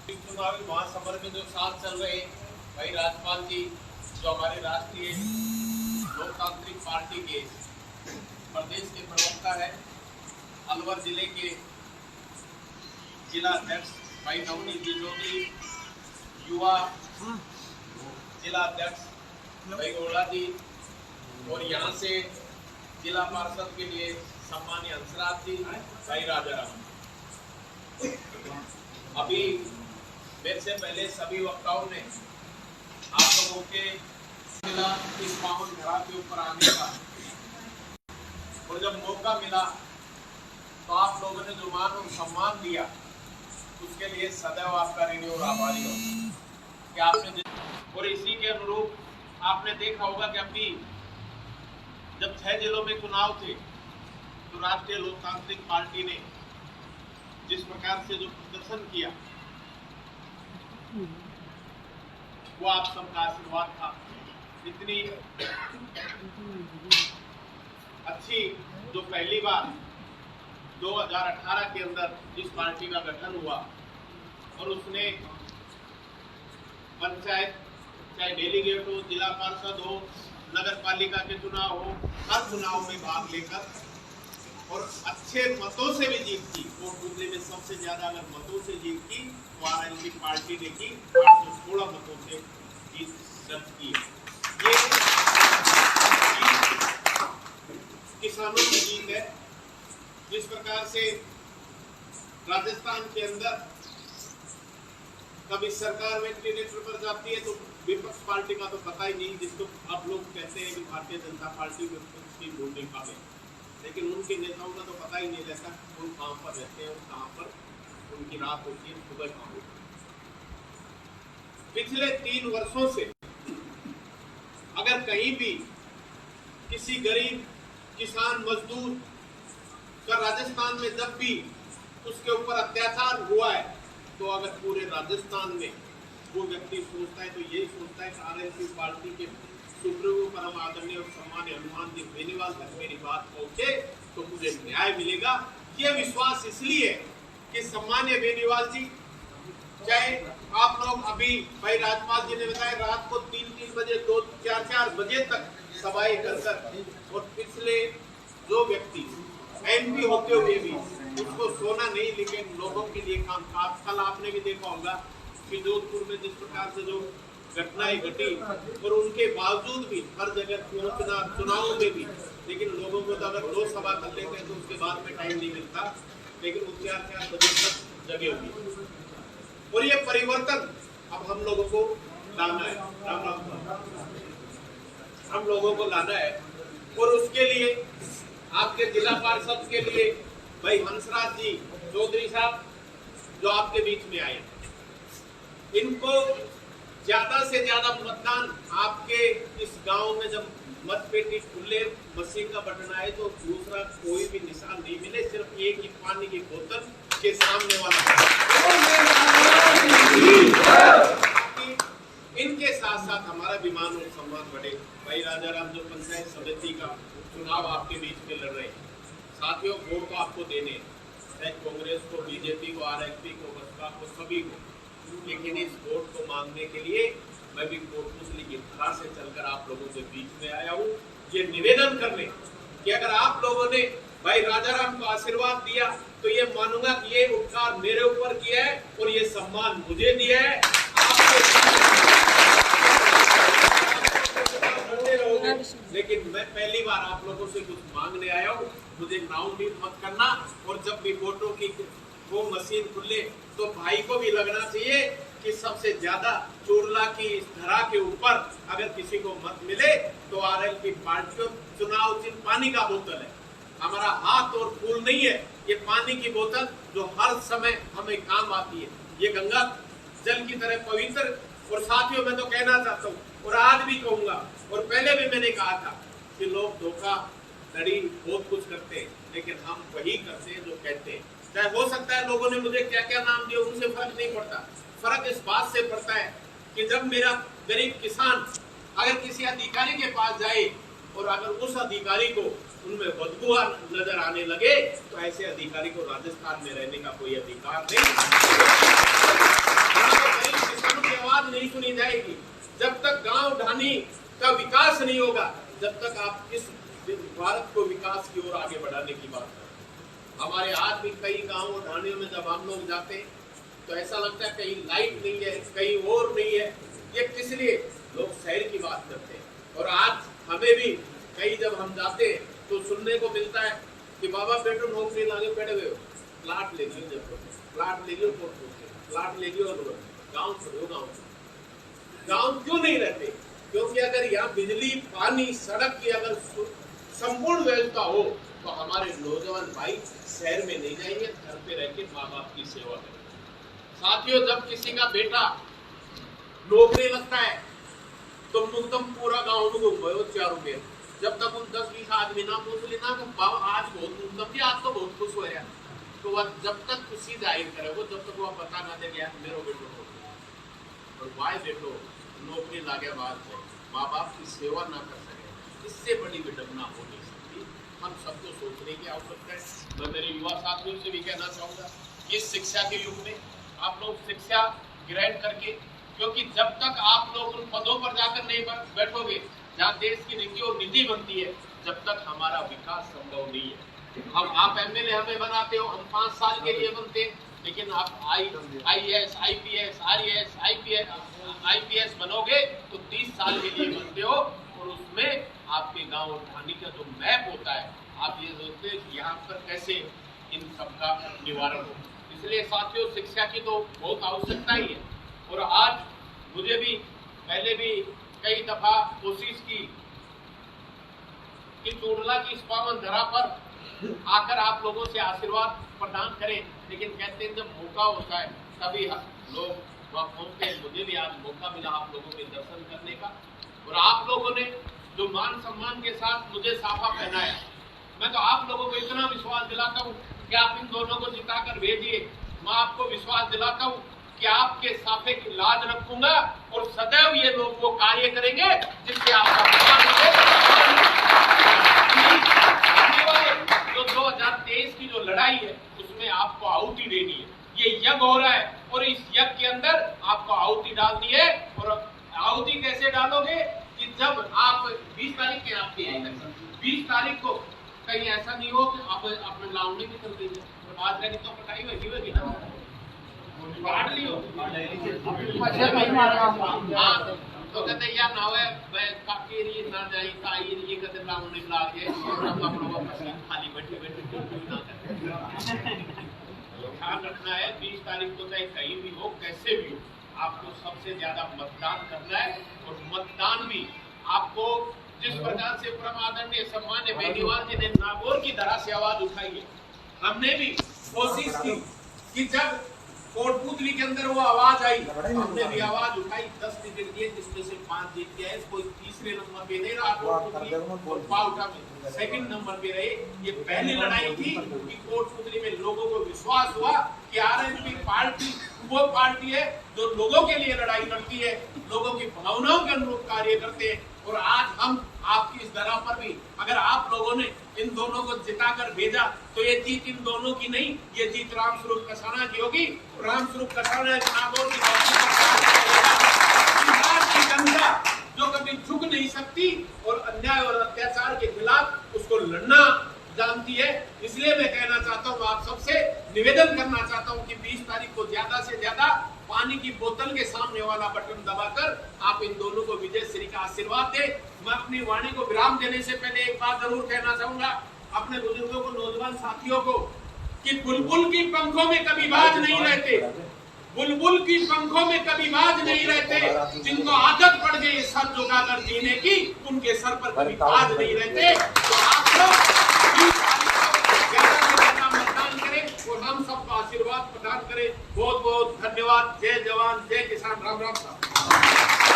चुनावी महासमर में जो साथ चल रहे भाई राजपाल जी, जो हमारे राष्ट्रीय लोकतांत्रिक पार्टी के प्रदेश के प्रवक्ता है, अलवर जिले के जिला अध्यक्ष भाई नवनीत जी चौधरी, युवा जिला अध्यक्ष भाई गोला जी, और यहाँ से जिला पार्षद के लिए सम्मानीय हंसराज जी भाई राजाराम। अभी मेरे से पहले सभी वक्ताओं ने आप लोगों के मिला इस पावन धरा के ऊपर आने का, और जब मौका मिला तो आप लोगों ने जो मान और सम्मान दिया उसके लिए सदैव आपका ऋणी और आभारी हो कि आपने। और इसी के अनुरूप आपने देखा होगा कि अभी जब 6 जिलों में चुनाव थे तो राष्ट्रीय लोकतांत्रिक पार्टी ने जिस प्रकार से जो प्रदर्शन किया वो आप सबका आशीर्वाद था। इतनी अच्छी जो पहली बार 2018 के अंदर जिस पार्टी का गठन हुआ और उसने पंचायत चाहे डेलीगेट हो, जिला पार्षद हो, नगर पालिका के चुनाव हो, हर चुनाव में भाग लेकर और अच्छे मतों से भी जीत की। वोट डूबने में सबसे ज्यादा अगर मतों से जीत की तो आरएलपी पार्टी ने की 816 मतों से जीत दर्ज की। ये किसानों की जीत है। जिस प्रकार से राजस्थान के अंदर कभी सरकार वेंटिलेटर पर जाती है तो विपक्ष पार्टी का तो पता ही नहीं, जिसको आप लोग कहते हैं कि भारतीय जनता पार्टी विपक्ष की भूमिका में, लेकिन उनके नेताओं का तो पता ही नहीं रहता वो कहाँ पर रहते हैं और कहाँ पर उनकी रात होती है, सुबह कहाँ होती है। पिछले 3 वर्षों से अगर कहीं भी किसी गरीब किसान मजदूर का राजस्थान में जब भी उसके ऊपर अत्याचार हुआ है तो अगर पूरे राजस्थान में वो व्यक्ति सोचता है तो यही सोचता है कि आरएलपी पार्टी के सुप्रीमो परम आदरणीय और सम्मानीय हनुमान जी बेनीवाल तक मेरी बात पहुंचे तो मुझे न्याय मिलेगा। ये विश्वास इसलिए कि सम्मानीय बेनीवाल जी, चाहे आप लोग अभी भाई राजपाल जी ने बताया रात को 3-3 बजे 2-4 बजे तक सभाएं कर और पिछले जो व्यक्ति एमपी होते हुए भी उसको सोना नहीं, लेकिन लोगों के लिए काम था। कल आपने भी देखा होगा कि जोधपुर में जिस प्रकार से जो घटनाएं घटी और उनके बावजूद भी हर जगह पहुंचना चुनाव में भी, लेकिन लोगों को तो अगर 2 सभा कर लेते हैं तो उसके बाद में टाइम नहीं मिलता, लेकिन वो 4 बजे तक जगे हुए। और ये परिवर्तन अब हम लोगों को लाना है, हम लोगों को लाना है। और उसके लिए आपके जिला पार्षद के लिए भाई हंसराज जी चौधरी साहब जो आपके बीच में आए, इनको ज्यादा से ज्यादा मतदान आपके इस गांव में जब मतपेटी खुले मशीन का बटन आए तो दूसरा कोई भी निशान नहीं मिले, सिर्फ एक ही पानी की बोतल के सामने वाला। इनके साथ साथ हमारा भी मान और सम्मान बढ़े। भाई राजाराम जो पंचायत समिति का चुनाव आपके बीच में लड़ रहे हैं, साथियों वोट तो आपको देने, चाहे कांग्रेस को, बीजेपी को, आरएलपी को, बसपा को, सभी को, लेकिन इस वोट को मांगने के लिए मैं भी कोटपुतली की तरह से चलकर आप लोगों के बीच में आया हूँ, ये निवेदन करने कि अगर आप लोगों ने भाई राजाराम को आशीर्वाद दिया तो ये मानूंगा कि ये उपकार मेरे ऊपर किया है और ये सम्मान मुझे दिया है। लेकिन मैं पहली बार आप लोगों से कुछ मांगने आया हूँ, मुझे नाउमीद मत करना। और जब भी वोटों की वो मशीन खुले तो भाई को भी लगना चाहिए कि सबसे ज्यादा चोरला की इस धरा के ऊपर अगर किसी को मत मिले तो आरएलपी पार्टी चुनाव चिन्ह पानी का बोतल है, हमारा हाथ और फूल नहीं है, ये पानी की बोतल जो हर समय हमें काम आती है। ये गंगा जल की तरह पवित्र। और साथियों मैं तो कहना चाहता हूँ और आज भी कहूंगा और पहले भी मैंने कहा था कि लोग धोखाधड़ी बहुत कुछ करते हैं, लेकिन हम वही करते हैं जो कहते हैं। चाहे हो सकता है लोगों ने मुझे क्या क्या नाम दिया, उनसे फर्क नहीं पड़ता। फर्क इस बात से पड़ता है कि जब मेरा गरीब किसान अगर किसी अधिकारी के पास जाए और अगर उस अधिकारी को उनमें बदबू नजर आने लगे तो ऐसे अधिकारी को राजस्थान में रहने का कोई अधिकार नहीं। सुनी जाएगी, जब तक गांव ढाणी का विकास नहीं होगा, जब तक आप इस भारत को विकास की ओर आगे बढ़ाने की बात करें। हमारे आज भी कई गांव और ढाणियों में जब हम लोग जाते हैं तो ऐसा लगता है कहीं लाइट नहीं है, कहीं और नहीं है। ये किस लिए लोग शहर की बात करते हैं। और आज हमें भी कहीं जब हम जाते हैं तो सुनने को मिलता है कि बाबा बेटो नौकरी लागे बैठे हुए हो, प्लाट ले लियो, जब प्लाट ले लियो, प्लाट ले लियो, गाँव छोड़ो। गाँव क्यों नहीं रहते? क्योंकि अगर यहाँ बिजली, पानी, सड़क की अगर संपूर्ण व्यवस्था हो तो हमारे नौजवान भाई शहर में नहीं जाएंगे, घर पे रह के माँ बाप की सेवा करेंगे। साथियों, जब किसी का बेटा नौकरी लगता है तो एकदम पूरा गाँव में घूम गए चारों में। जब तक उन 10-20 आदमी ना पूछ लेना कि बाबा आज बहुत मतलब आज तो बहुत खुश हो रहा, तो वह जब तक खुशी जाहिर करे वो, जब तक वह पता ना दे गया मेरे बेटो नौकरी और भाई बेटो नौकरी लागे बाद में माँ बाप की सेवा ना कर सके, इससे बड़ी विडंबना हो नहीं सकती। हम सबको सोचने की आवश्यकता है। मैं मेरे युवा साथियों से भी कहना चाहूँगा कि इस शिक्षा के युग में आप लोग शिक्षा ग्रहण करके, क्योंकि जब तक आप लोग उन पदों पर जाकर नहीं बैठोगे जहाँ देश की नीति और नीति बनती है, जब तक हमारा विकास संभव नहीं है। आप एमएलए हमें बनाते हो, हम 5 साल के लिए बनते हैं, लेकिन आप IAS, IPS, RAS, IPS बनोगे तो 30 साल के लिए बनते हो। और उसमें आपके गांव और ढाणी का जो मैप होता है, आप ये सोचते हैं कि यहाँ पर कैसे इन सबका निवारण हो। इसलिए साथियों, शिक्षा की तो बहुत आवश्यकता ही है। और आज मुझे भी पहले भी कई दफा कोशिश की कि चूड़ला की इस पावन धरा पर आकर आप लोगों से आशीर्वाद प्रदान करें, लेकिन कहते हैं जब मौका होता है तभी लोग वहाँ पहुंचते हैं। मुझे भी आज मौका मिला आप लोगों के दर्शन करने का, और आप लोगों ने जो मान सम्मान के साथ मुझे साफा पहनाया, मैं तो आप लोगों को इतना विश्वास दिलाता हूँ कि आप इन दोनों को जिताकर भेजिए। मैं आपको विश्वास दिलाता हूँ कि आपके साफे की लाज रखूंगा और सदैव ये लोग वो कार्य करेंगे जिससे आपका जो 2023 की जो लड़ाई है उसमें आपको आहुति देनी है। ये यज्ञ हो रहा है और इस यज्ञ के अंदर आपको आहुति डालनी है। और आहुति कैसे डालोगे कि जब आप 20 तारीख के आपके 20 तारीख को कहीं ऐसा नहीं हो कि आप अपने लावणी भी कर दीजिए, आज तक तो पटाई होगी ना, बांट लियो। तो कहते यार ना है काकेरी ना जाई ताई ये कहते लावणी लाग जाए सब लोग खाली बैठे ना करें। ध्यान रखना है 20 तारीख को चाहे कहीं भी हो, कैसे भी हो, आपको सबसे ज्यादा मतदान करना है। और मतदान भी आपको जिस प्रकार से परम आदरणीय सम्मान्य बेनीवाल जी ने नागौर की तरह से आवाज उठाई है, हमने भी कोशिश की कि जब कोटपुतली के अंदर वो आवाज आई, हमने भी आवाज उठाई। 10 टिकट दिए जिसमें से 5 जीत गए। कोई तीसरे नंबर पे नहीं रहा कोटपुतली और पाउटा में सेकंड नंबर पे रहे। ये पहली लड़ाई थी कि कोटपुतली में लोगों को विश्वास हुआ कि आरएनपी पार्टी वो पार्टी है जो लोगों के लिए लड़ाई लड़ती है, लोगों की भावनाओं के अनुरूप कार्य करते हैं। और आज हम आपकी इस धरा पर भी अगर आप लोगों ने इन दोनों को जिताकर भेजा तो ये जीत इन दोनों की नहीं, ये जीत रामस्वरूप कसाना की होगी। रामस्वरूप कसाना नागौर की जनता जो कभी झुक नहीं सकती और अन्याय और अत्याचार के खिलाफ उसको लड़ना जानती है। इसलिए मैं कहना चाहता हूँ, आप सबसे निवेदन करना चाहता हूँ कि 20 तारीख को ज्यादा से ज्यादा पानी की बोतल के सामने वाला बटन दबाकर आप इन दोनों को विजय श्री का आशीर्वाद दे। मैं अपनी वाणी को विराम देने से पहले एक बात जरूर कहना चाहूंगा अपने बुजुर्गों को, नौजवान साथियों को, कि बुलबुल की पंखों में कभी बाज नहीं रहते, बुलबुल की पंखों में कभी बाज नहीं रहते। जिनको आदत पड़ गई सर झुकाकर जीने की, उनके सर पर कभी बाज नहीं रहते। तो आप लोग ज्यादा से ज्यादा मतदान करें और हम सबको आशीर्वाद प्रदान करें। बहुत बहुत धन्यवाद। जय जवान जय किसान। राम राम साहब।